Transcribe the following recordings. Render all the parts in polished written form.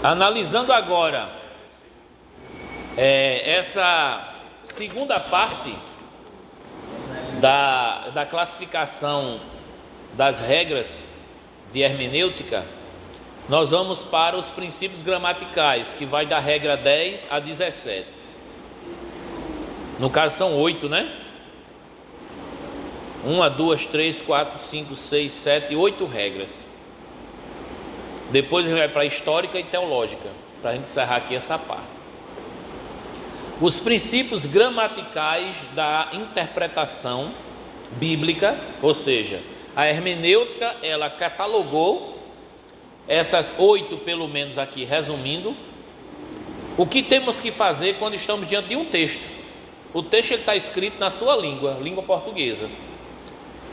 Analisando agora essa segunda parte da classificação das regras de hermenêutica, nós vamos para os princípios gramaticais, que vai da regra 10 a 17. No caso são 8, né? 1, 2, 3, 4, 5, 6, 7, 8 regras. Depois a gente vai para a histórica e teológica, para a gente encerrar aqui essa parte. Os princípios gramaticais da interpretação bíblica, ou seja, a hermenêutica, ela catalogou essas 8, pelo menos aqui, resumindo, o que temos que fazer quando estamos diante de um texto. O texto está escrito na sua língua portuguesa.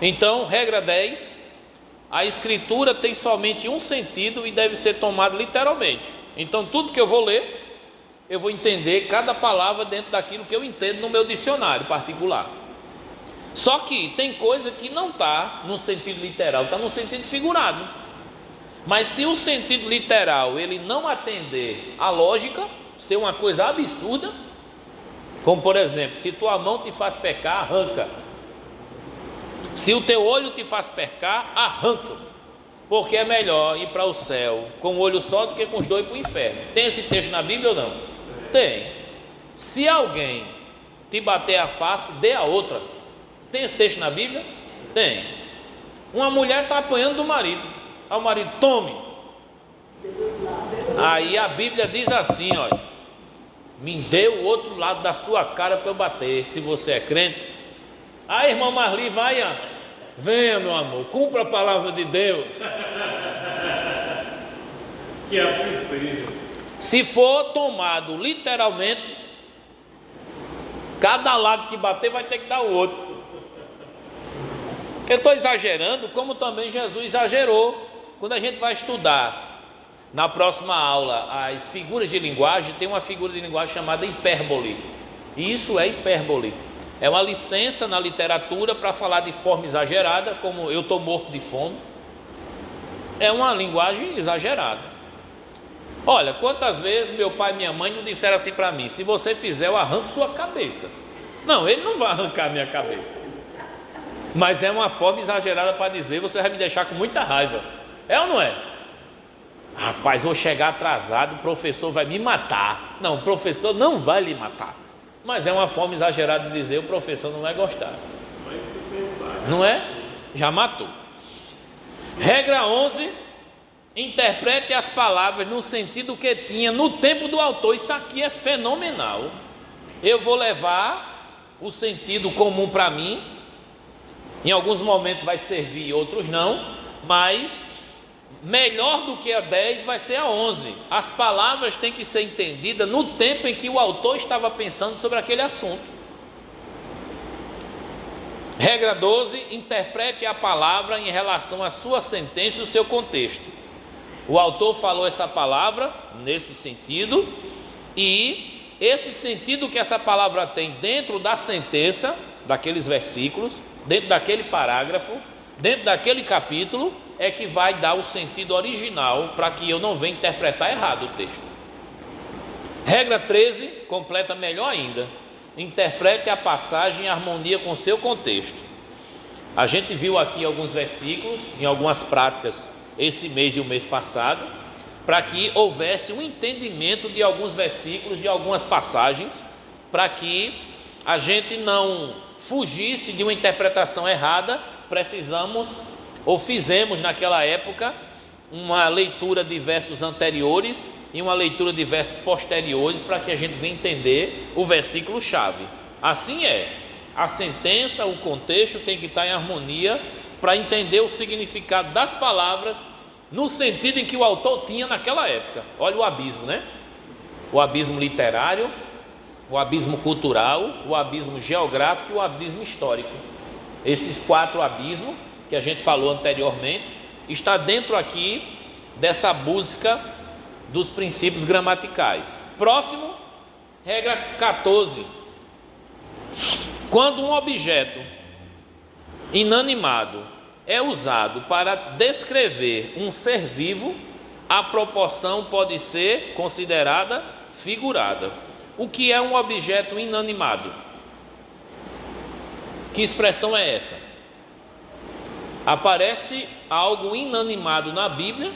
Então, regra 10, a escritura tem somente um sentido e deve ser tomado literalmente. Então, tudo que eu vou ler, eu vou entender cada palavra dentro daquilo que eu entendo no meu dicionário particular. Só que tem coisa que não está no sentido literal, está no sentido figurado. Mas se o sentido literal ele não atender à lógica, ser uma coisa absurda, como por exemplo, se tua mão te faz pecar, arranca. Se o teu olho te faz pecar, arranca. Porque é melhor ir para o céu com um olho só do que com os dois para o inferno. Tem esse texto na Bíblia ou não? Tem. Se alguém te bater a face, dê a outra. Tem esse texto na Bíblia? Tem. Uma mulher está apanhando do marido. Aí o marido, tome. Aí a Bíblia diz assim, olha, me dê o outro lado da sua cara para eu bater, se você é crente. Aí irmão Marli, vai, venha meu amor, cumpra a palavra de Deus. Que assim seja. Se for tomado literalmente, cada lado que bater vai ter que dar o outro. Eu estou exagerando, como também Jesus exagerou. Quando a gente vai estudar na próxima aula as figuras de linguagem, tem uma figura de linguagem chamada hipérbole. E isso é hipérbole. É uma licença na literatura para falar de forma exagerada, como eu estou morto de fome. É uma linguagem exagerada. Olha, quantas vezes meu pai e minha mãe não disseram assim para mim: se você fizer, eu arranco sua cabeça. Não, ele não vai arrancar minha cabeça. Mas é uma forma exagerada para dizer: você vai me deixar com muita raiva. É ou não é? Rapaz, vou chegar atrasado, o professor vai me matar. Não, o professor não vai lhe matar. Mas é uma forma exagerada de dizer: o professor não vai gostar. Não é? Já matou. Regra 11: interprete as palavras no sentido que tinha no tempo do autor. Isso aqui é fenomenal. Eu vou levar o sentido comum para mim. Em alguns momentos vai servir, outros não. Mas melhor do que a 10 vai ser a 11. As palavras têm que ser entendidas no tempo em que o autor estava pensando sobre aquele assunto. Regra 12: interprete a palavra em relação à sua sentença e o seu contexto. O autor falou essa palavra nesse sentido, e esse sentido que essa palavra tem dentro da sentença, daqueles versículos, dentro daquele parágrafo, dentro daquele capítulo, é que vai dar o sentido original para que eu não venha interpretar errado o texto. Regra 13, completa melhor ainda: interprete a passagem em harmonia com seu contexto. A gente viu aqui alguns versículos, em algumas práticas, esse mês e o mês passado, para que houvesse um entendimento de alguns versículos, de algumas passagens, para que a gente não fugisse de uma interpretação errada. Precisamos, ou fizemos naquela época, uma leitura de versos anteriores e uma leitura de versos posteriores, para que a gente venha entender o versículo chave. Assim é, a sentença, o contexto tem que estar em harmonia para entender o significado das palavras no sentido em que o autor tinha naquela época. Olha o abismo, né? O abismo literário, o abismo cultural, o abismo geográfico e o abismo histórico. Esses 4 abismos que a gente falou anteriormente está dentro aqui dessa busca dos princípios gramaticais. Próximo, regra 14: quando um objeto inanimado é usado para descrever um ser vivo, a proporção pode ser considerada figurada. O que é um objeto inanimado? Que expressão é essa? Aparece algo inanimado na Bíblia,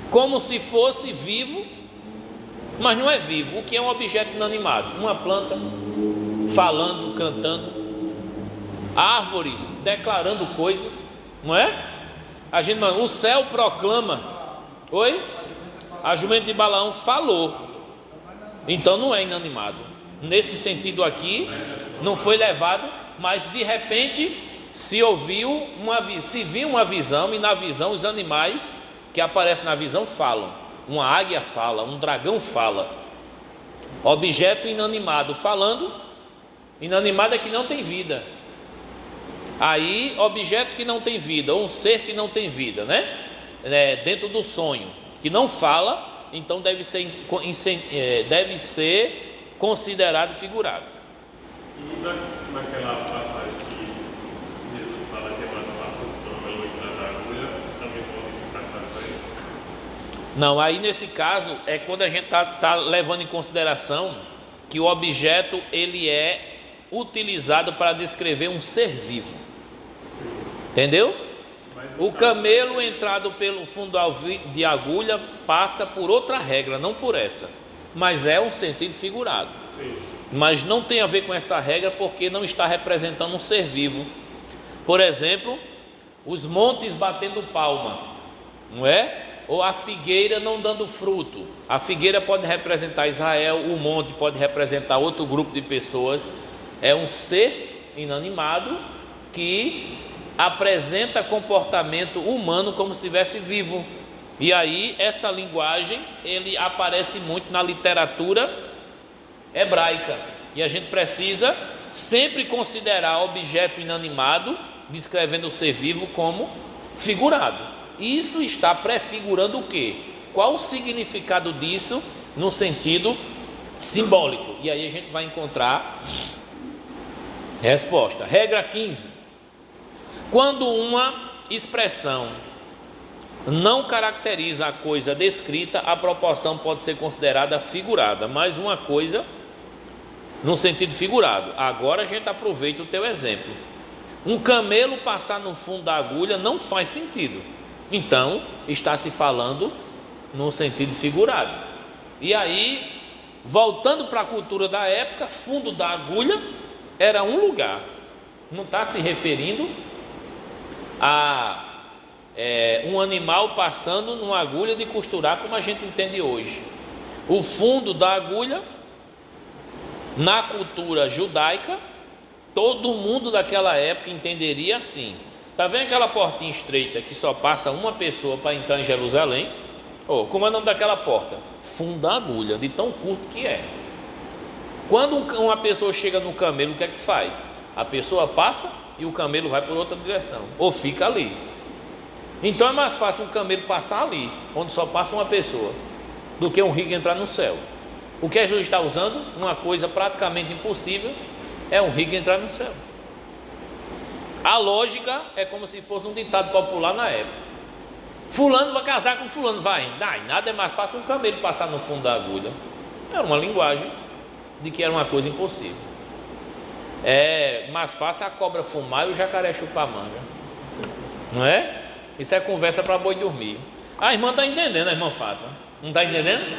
como se fosse vivo, mas não é vivo. O que é um objeto inanimado? Uma planta falando, cantando, árvores declarando coisas, não é? O céu proclama. Oi? A jumenta de Balaão falou. Então não é inanimado. Nesse sentido aqui, não foi levado, mas de repente se viu uma visão, e na visão os animais que aparecem na visão falam. Uma águia fala, um dragão fala. Objeto inanimado falando. Inanimado é que não tem vida. Aí, objeto que não tem vida, ou um ser que não tem vida, né? Dentro do sonho, que não fala, então deve ser considerado figurado. E naquela passagem que Jesus fala que é mais fácil o camelo entrar na agulha, também pode se tratar disso aí? Não, aí nesse caso é quando a gente está levando em consideração que o objeto ele é utilizado para descrever um ser vivo. Entendeu? O camelo entrado pelo fundo de agulha passa por outra regra, não por essa, mas é um sentido figurado. Sim. Mas não tem a ver com essa regra porque não está representando um ser vivo. Por exemplo, os montes batendo palma, não é? Ou a figueira não dando fruto. A figueira pode representar Israel, o monte pode representar outro grupo de pessoas. É um ser inanimado que apresenta comportamento humano como se estivesse vivo. E aí essa linguagem ele aparece muito na literatura hebraica. E a gente precisa sempre considerar objeto inanimado, descrevendo o ser vivo, como figurado. Isso está prefigurando o quê? Qual o significado disso no sentido simbólico? E aí a gente vai encontrar resposta. Regra 15. Quando uma expressão não caracteriza a coisa descrita, a proporção pode ser considerada figurada. Mais uma coisa no sentido figurado. Agora a gente aproveita o teu exemplo. Um camelo passar no fundo da agulha não faz sentido. Então está se falando no sentido figurado. E aí, voltando para a cultura da época, fundo da agulha era um lugar. Não está se referindo a um animal passando numa agulha de costurar como a gente entende hoje. O fundo da agulha, na cultura judaica, todo mundo daquela época entenderia assim. Está vendo aquela portinha estreita que só passa uma pessoa para entrar em Jerusalém? Como é o nome daquela porta? Fundo da agulha, de tão curto que é. Quando uma pessoa chega no camelo, o que é que faz? A pessoa passa e o camelo vai por outra direção, ou fica ali. Então é mais fácil um camelo passar ali, onde só passa uma pessoa, do que um rico entrar no céu. O que Jesus está usando? Uma coisa praticamente impossível, é um rico entrar no céu. A lógica é como se fosse um ditado popular na época. Fulano vai casar com fulano, vai. Nada é mais fácil um camelo passar no fundo da agulha. Era uma linguagem de que era uma coisa impossível. É mais fácil a cobra fumar e o jacaré chupar manga, não é? Isso é conversa para boi dormir. A irmã está entendendo, a irmã Fátima. Não está entendendo?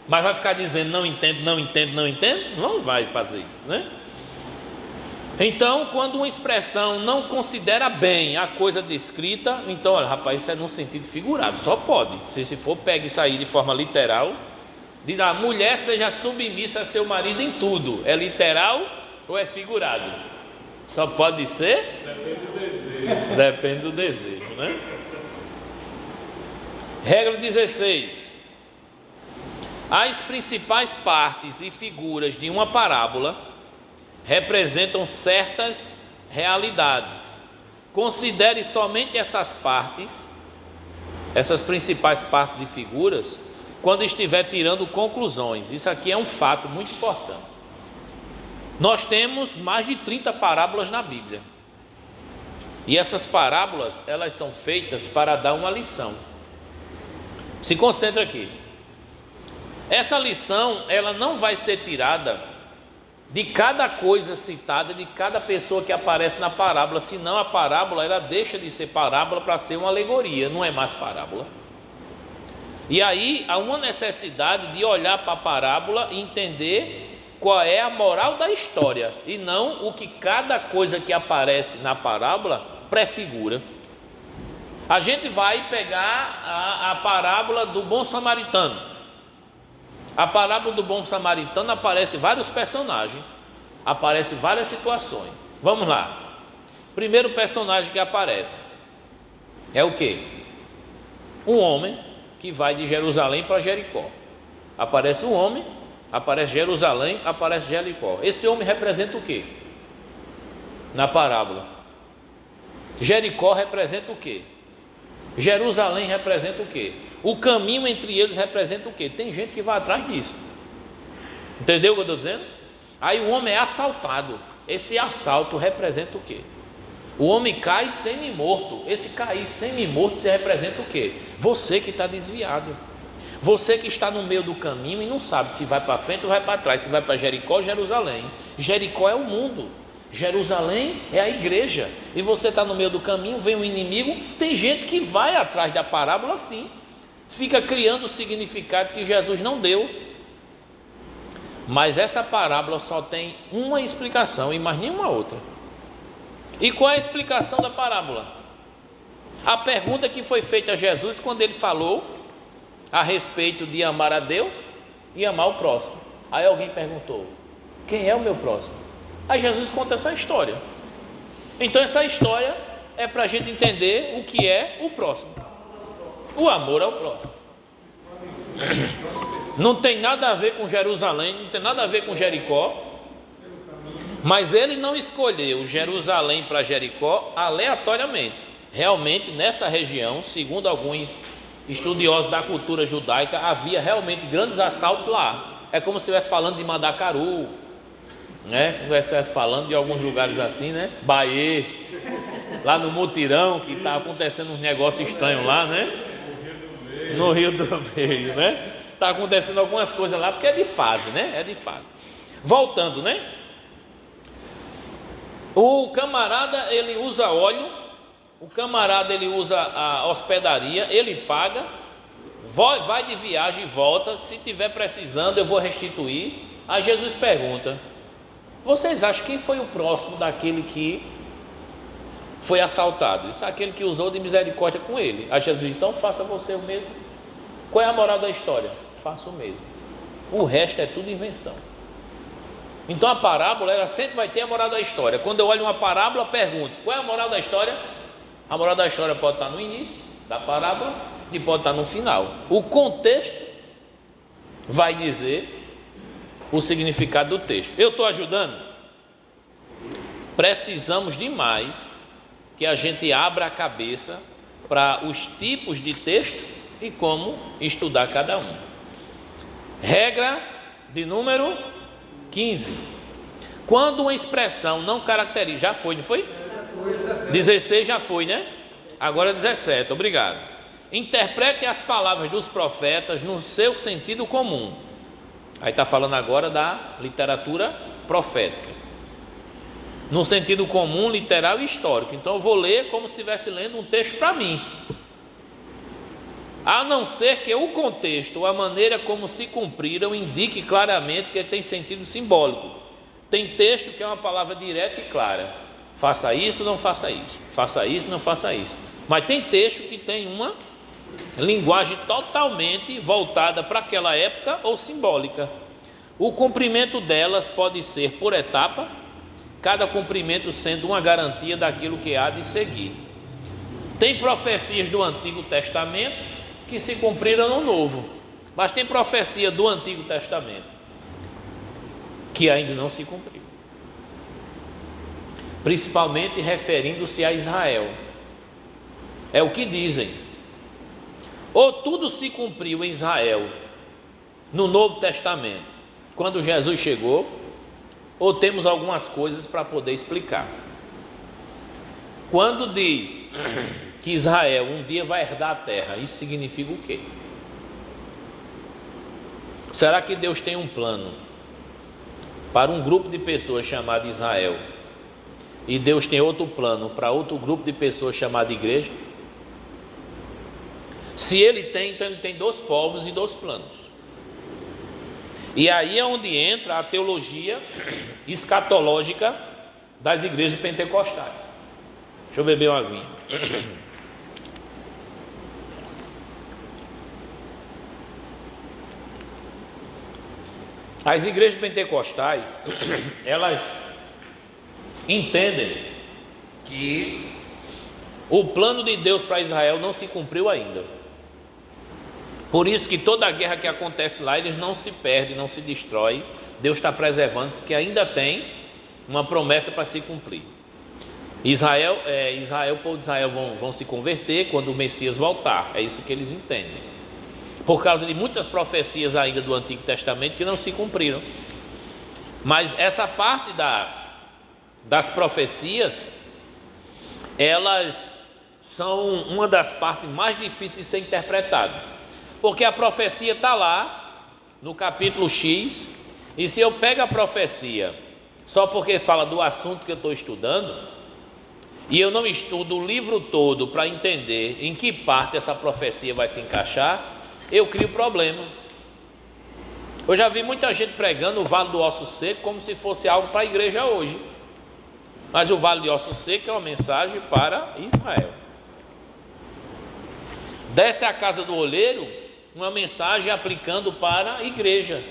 Mas vai ficar dizendo não entendo, não entendo, não entendo? Não vai fazer isso, né? Então, quando uma expressão não considera bem a coisa descrita, então, olha, rapaz, isso é num sentido figurado, só pode. Se for pegar isso aí de forma literal, diz a mulher seja submissa a seu marido em tudo. É literal ou é figurado? Só pode ser? Depende do desejo. Depende do desejo, né? Regra 16. As principais partes e figuras de uma parábola representam certas realidades. Considere somente essas partes, essas principais partes e figuras, quando estiver tirando conclusões. Isso aqui é um fato muito importante. Nós temos mais de 30 parábolas na Bíblia. E essas parábolas, elas são feitas para dar uma lição. Se concentra aqui. Essa lição, ela não vai ser tirada de cada coisa citada, de cada pessoa que aparece na parábola, senão a parábola ela deixa de ser parábola para ser uma alegoria, não é mais parábola. E aí há uma necessidade de olhar para a parábola e entender qual é a moral da história, e não o que cada coisa que aparece na parábola prefigura. A gente vai pegar a parábola do bom samaritano. A parábola do bom samaritano aparece vários personagens, aparece várias situações. Vamos lá. Primeiro personagem que aparece é o quê? Um homem que vai de Jerusalém para Jericó. Aparece um homem, aparece Jerusalém, aparece Jericó. Esse homem representa o quê? Na parábola. Jericó representa o quê? Jerusalém representa o quê? O caminho entre eles representa o quê? Tem gente que vai atrás disso. Entendeu o que eu estou dizendo? Aí o homem é assaltado. Esse assalto representa o quê? O homem cai semi-morto. Esse cair semi-morto representa o quê? Você que está desviado. Você que está no meio do caminho e não sabe se vai para frente ou vai para trás, se vai para Jericó ou Jerusalém. Jericó é o mundo. Jerusalém é a igreja. E você está no meio do caminho, vem um inimigo. Tem gente que vai atrás da parábola assim. Fica criando o significado que Jesus não deu. Mas essa parábola só tem uma explicação e mais nenhuma outra. E qual é a explicação da parábola? A pergunta que foi feita a Jesus quando ele falou a respeito de amar a Deus e amar o próximo. Aí alguém perguntou: quem é o meu próximo? Aí Jesus conta essa história. Então essa história é para a gente entender o que é o próximo. O amor ao próximo. Não tem nada a ver com Jerusalém, não tem nada a ver com Jericó. Mas ele não escolheu Jerusalém para Jericó aleatoriamente. Realmente nessa região, segundo alguns estudiosos da cultura judaica, havia realmente grandes assaltos lá. É como se estivesse falando de Mandacaru, né? Como se estivesse falando de alguns lugares assim, né? Bahia, lá no Mutirão, que está acontecendo uns negócios estranhos lá, né? No Rio do Meio, né? Está acontecendo algumas coisas lá, porque é de fase, né? É de fase. Voltando, né? O camarada, ele usa óleo, o camarada, ele usa a hospedaria, ele paga, vai de viagem e volta. Se tiver precisando, eu vou restituir. Aí Jesus pergunta: vocês acham quem foi o próximo daquele que foi assaltado? Isso é aquele que usou de misericórdia com ele. Aí Jesus diz: então faça você o mesmo. Qual é a moral da história? Faça o mesmo. O resto é tudo invenção. Então a parábola, ela sempre vai ter a moral da história. Quando eu olho uma parábola, pergunto: qual é a moral da história? A moral da história pode estar no início da parábola e pode estar no final. O contexto vai dizer o significado do texto. Eu estou ajudando? Precisamos demais que a gente abra a cabeça para os tipos de texto e como estudar cada um. Regra de número 15. Quando uma expressão não caracteriza... Já foi, não foi? 16 já foi, né? Agora 17, obrigado. Interprete as palavras dos profetas no seu sentido comum. Aí está falando agora da literatura profética. No sentido comum, literal e histórico. Então eu vou ler como se estivesse lendo um texto para mim. A não ser que o contexto ou a maneira como se cumpriram indique claramente que tem sentido simbólico. Tem texto que é uma palavra direta e clara: faça isso, não faça isso, faça isso, não faça isso. Mas tem texto que tem uma linguagem totalmente voltada para aquela época ou simbólica. O cumprimento delas pode ser por etapa, cada cumprimento sendo uma garantia daquilo que há de seguir. Tem profecias do Antigo Testamento que se cumpriram no Novo, mas tem profecia do Antigo Testamento que ainda não se cumpriu, principalmente referindo-se a Israel. É o que dizem: ou tudo se cumpriu em Israel no Novo Testamento quando Jesus chegou, ou temos algumas coisas para poder explicar. Quando diz que Israel um dia vai herdar a terra, isso significa o quê? Será que Deus tem um plano para um grupo de pessoas chamado Israel e Deus tem outro plano para outro grupo de pessoas chamado igreja? Se ele tem, então ele tem dois povos e dois planos. E aí é onde entra a teologia escatológica das igrejas pentecostais. Deixa eu beber uma aguinha. As igrejas pentecostais, elas entendem que o plano de Deus para Israel não se cumpriu ainda. Por isso que toda a guerra que acontece lá, eles não se perdem, não se destrói. Deus está preservando, porque ainda tem uma promessa para se cumprir. O povo de Israel vão se converter quando o Messias voltar. É isso que eles entendem. Por causa de muitas profecias ainda do Antigo Testamento que não se cumpriram. Mas essa parte das profecias, elas são uma das partes mais difíceis de ser interpretada. Porque a profecia está lá, no capítulo X, e se eu pego a profecia só porque fala do assunto que eu estou estudando, e eu não estudo o livro todo para entender em que parte essa profecia vai se encaixar, eu crio problema. Eu já vi muita gente pregando o Vale do Osso Seco como se fosse algo para a igreja hoje. Mas o Vale de Osso Seco é uma mensagem para Israel. Desce a casa do olheiro, uma mensagem aplicando para a igreja.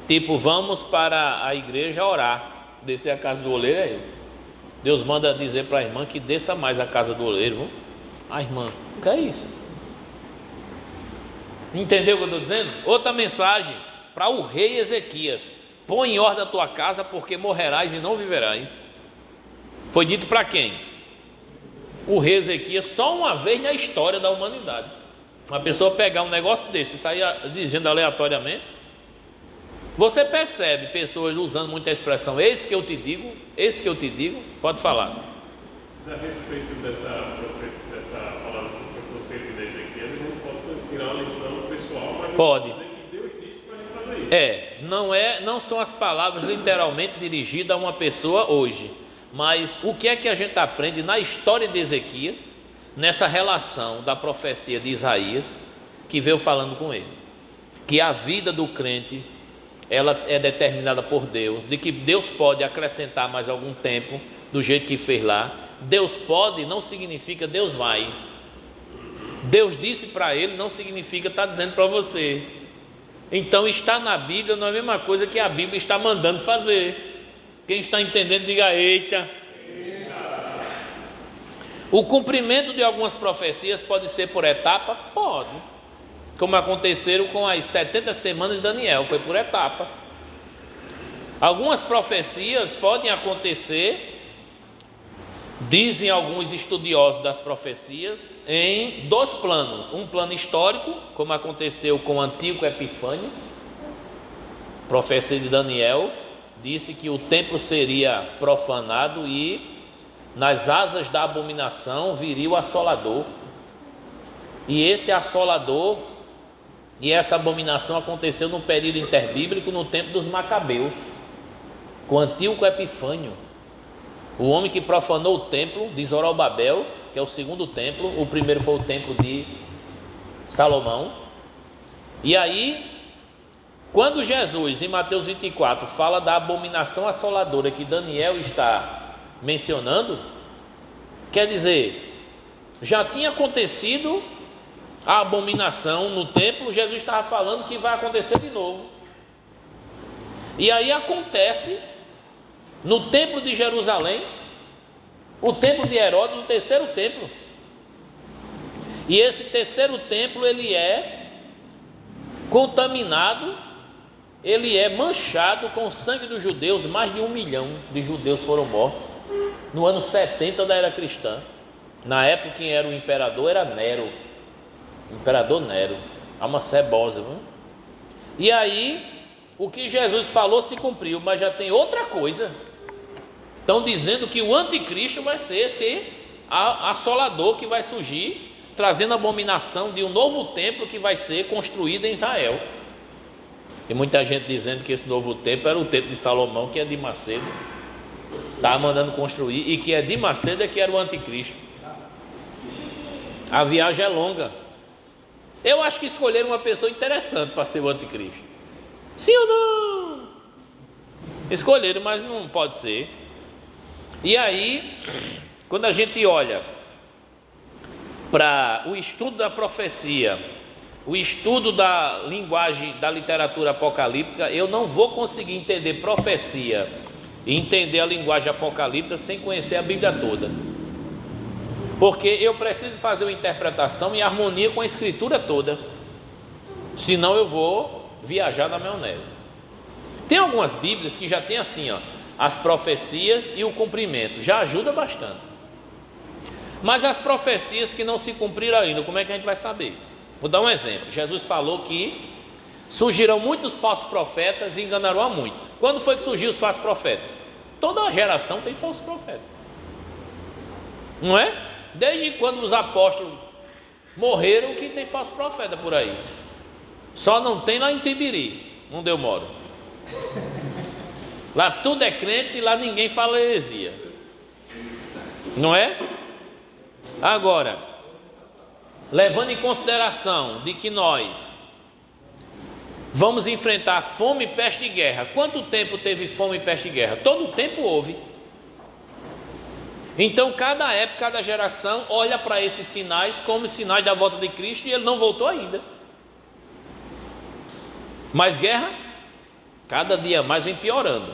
Tipo, vamos para a igreja orar. Descer a casa do olheiro é isso. Deus manda dizer para a irmã que desça mais a casa do olheiro. A irmã, o que é isso? Entendeu o que eu estou dizendo? Outra mensagem para o rei Ezequias: põe em ordem a tua casa, porque morrerás e não viverás. Foi dito para quem? O rei Ezequias, só uma vez na história da humanidade. Uma pessoa pegar um negócio desse e sair dizendo aleatoriamente. Você percebe pessoas usando muita expressão, esse que eu te digo, esse que eu te digo. Pode falar. A respeito dessa palavra que foi profeta de Ezequias, a gente pode tirar uma lição pessoal, mas pode dizer que Deus disse para a gente fazer isso. Não são as palavras literalmente dirigidas a uma pessoa hoje, mas o que é que a gente aprende na história de Ezequias, nessa relação da profecia de Isaías, que veio falando com ele, que a vida do crente, ela é determinada por Deus, de que Deus pode acrescentar mais algum tempo, do jeito que fez lá. Deus pode não significa Deus vai. Deus disse para ele não significa está dizendo para você. Então está na Bíblia não é a mesma coisa que a Bíblia está mandando fazer. Quem está entendendo diga eita. O cumprimento de algumas profecias pode ser por etapa? Pode. Como aconteceram com as 70 semanas de Daniel, foi por etapa. Algumas profecias podem acontecer, dizem alguns estudiosos das profecias, em dois planos. Um plano histórico, como aconteceu com Antíoco Epifânio. A profecia de Daniel disse que o templo seria profanado e nas asas da abominação viria o assolador. E esse assolador e essa abominação aconteceu no período interbíblico, no tempo dos Macabeus, com Antíoco Epifânio, o homem que profanou o templo de Zorobabel, que é o segundo templo. O primeiro foi o templo de Salomão. E aí, quando Jesus, em Mateus 24, fala da abominação assoladora que Daniel está mencionando, quer dizer, já tinha acontecido a abominação no templo, Jesus estava falando que vai acontecer de novo. E aí acontece no templo de Jerusalém, o templo de Herodes, o terceiro templo. E esse terceiro templo, ele é contaminado, ele é manchado com o sangue dos judeus. Mais de 1 milhão de judeus foram mortos no ano 70 da era cristã. Na época quem era o imperador era Nero, imperador Nero, alma cebosa, viu? E aí o que Jesus falou se cumpriu, mas já tem outra coisa. Estão dizendo que o anticristo vai ser esse assolador que vai surgir, trazendo a abominação de um novo templo que vai ser construído em Israel. E muita gente dizendo que esse novo templo era o templo de Salomão, que é de Macedo, estava mandando construir, e que é de Macedo é que era o anticristo. A viagem é longa. Eu acho que escolheram uma pessoa interessante para ser o anticristo. Sim ou não? Escolheram, mas não pode ser. E aí, quando a gente olha para o estudo da profecia, o estudo da linguagem da literatura apocalíptica, eu não vou conseguir entender profecia e entender a linguagem apocalíptica sem conhecer a Bíblia toda, porque eu preciso fazer uma interpretação em harmonia com a escritura toda, senão eu vou viajar na maionese. Tem algumas Bíblias que já tem assim, as profecias e o cumprimento, já ajuda bastante. Mas as profecias que não se cumpriram ainda, como é que a gente vai saber? Vou dar um exemplo. Jesus falou que surgirão muitos falsos profetas e enganarão a muitos. Quando foi que surgiu os falsos profetas? Toda geração tem falsos profetas, não é? Desde quando os apóstolos morreram que tem falso profeta por aí. Só não tem lá em Tibiri, onde eu moro. Lá tudo é crente e lá ninguém fala heresia, não é? Agora, levando em consideração de que nós vamos enfrentar fome, peste e guerra. Quanto tempo teve fome, peste e guerra? Todo o tempo houve. Então cada época, cada geração olha para esses sinais como sinais da volta de Cristo, e ele não voltou ainda. Mas guerra, cada dia mais vem piorando.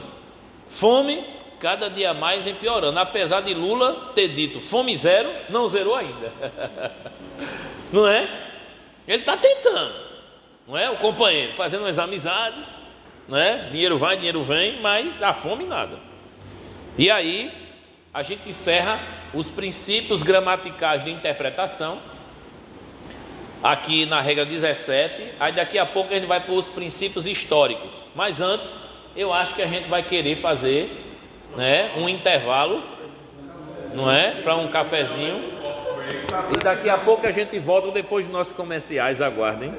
Fome, cada dia mais vem piorando. Apesar de Lula ter dito fome zero, não zerou ainda. Não é? Ele está tentando, não é? O companheiro fazendo umas amizades, não é? Dinheiro vai, dinheiro vem, mas a fome nada. E aí a gente encerra os princípios gramaticais de interpretação aqui na regra 17. Aí daqui a pouco a gente vai para os princípios históricos. Mas antes, eu acho que a gente vai querer fazer, né, um intervalo, não é? Para um cafezinho. E daqui a pouco a gente volta depois dos nossos comerciais. Aguardem.